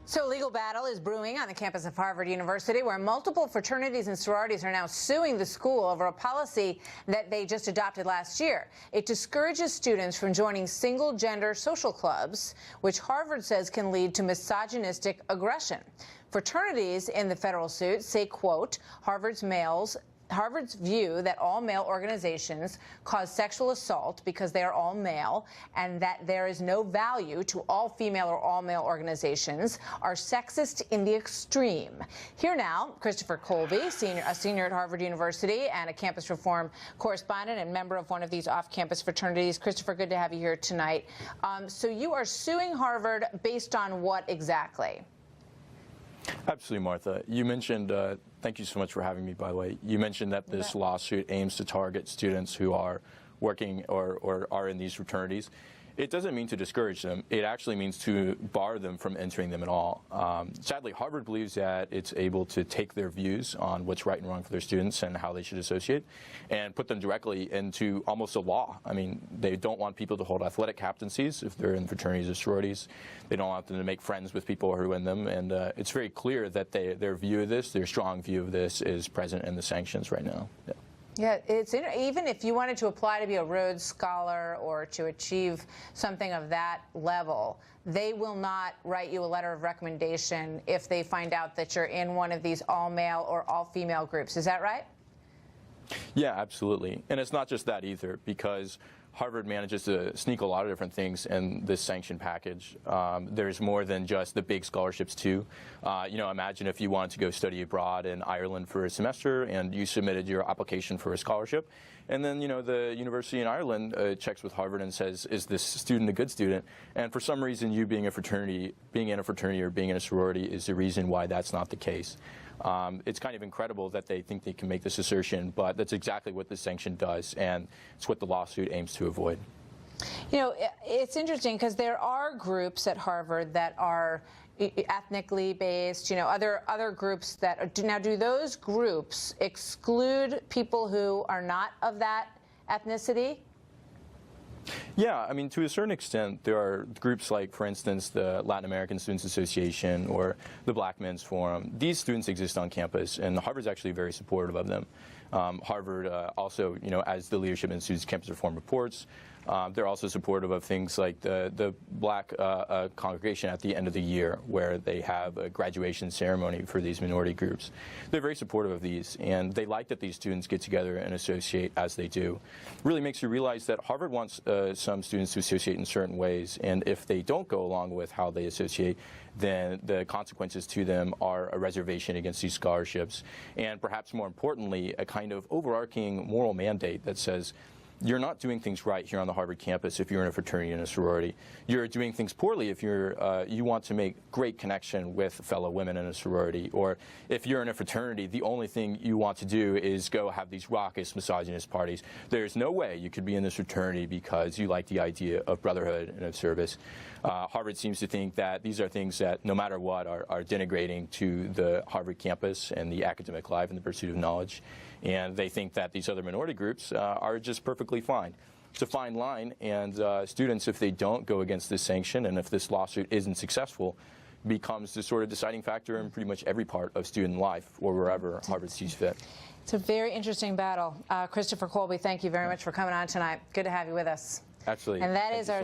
So a legal battle is brewing on the campus of Harvard University, where multiple fraternities and sororities are now suing the school over a policy that they just adopted last year. It discourages students from joining single-gender social clubs, which Harvard says can lead to misogynistic aggression. Fraternities in the federal suit say, quote, Harvard's view that all male organizations cause sexual assault because they are all male, and that there is no value to all female or all male organizations, are sexist in the extreme. Here now, Christopher Colby, a senior at Harvard University and a campus reform correspondent and member of one of these off-campus fraternities. Christopher, good to have you here tonight. So you are suing Harvard based on what exactly? Absolutely, Martha. You mentioned, thank you so much for having me, by the way. You mentioned that this lawsuit aims to target students who are working or are in these fraternities. It doesn't mean to discourage them. It actually means to bar them from entering them at all. Sadly, Harvard believes that it's able to take their views on what's right and wrong for their students and how they should associate and put them directly into almost a law. I mean, they don't want people to hold athletic captaincies if they're in fraternities or sororities. They don't want them to make friends with people who are in them. And it's very clear that their view of this, their strong view of this, is present in the sanctions right now. Yeah. Yeah, even if you wanted to apply to be a Rhodes Scholar or to achieve something of that level, they will not write you a letter of recommendation if they find out that you're in one of these all-male or all-female groups. Is that right? Yeah, absolutely. And it's not just that either, because Harvard manages to sneak a lot of different things in this sanction package. There's more than just the big scholarships too. Imagine if you wanted to go study abroad in Ireland for a semester and you submitted your application for a scholarship, and then the university in Ireland checks with Harvard and says, is this student a good student? And for some reason, you being in a fraternity or being in a sorority is the reason why that's not the case. It's kind of incredible that they think they can make this assertion, but that's exactly what this sanction does, and it's what the lawsuit aims to avoid. You know, it's interesting because there are groups at Harvard that are ethnically based, other groups that do those groups exclude people who are not of that ethnicity? Yeah, I mean, to a certain extent, there are groups like, for instance, the Latin American Students Association or the Black Men's Forum. These students exist on campus, and Harvard's actually very supportive of them. Harvard also, as the Leadership Institute's campus reform reports, they're also supportive of things like the Black congregation at the end of the year, where they have a graduation ceremony for these minority groups. They're very supportive of these, and they like that these students get together and associate as they do. It really makes you realize that Harvard wants some students to associate in certain ways, and if they don't go along with how they associate, then the consequences to them are a reservation against these scholarships, and perhaps more importantly, a kind of overarching moral mandate that says, you're not doing things right here on the Harvard campus if you're in a fraternity and a sorority. You're doing things poorly if you want to make great connection with fellow women in a sorority. Or if you're in a fraternity, the only thing you want to do is go have these raucous misogynist parties. There's no way you could be in this fraternity because you like the idea of brotherhood and of service. Harvard seems to think that these are things that, no matter what, are denigrating to the Harvard campus and the academic life and the pursuit of knowledge. And they think that these other minority groups are just perfectly fine. It's a fine line, and students, if they don't go against this sanction and if this lawsuit isn't successful, becomes the sort of deciding factor in pretty much every part of student life or wherever Harvard sees fit. It's a very interesting battle. Christopher Colby, thank you very much for coming on tonight. Good to have you with us. Absolutely. And that is our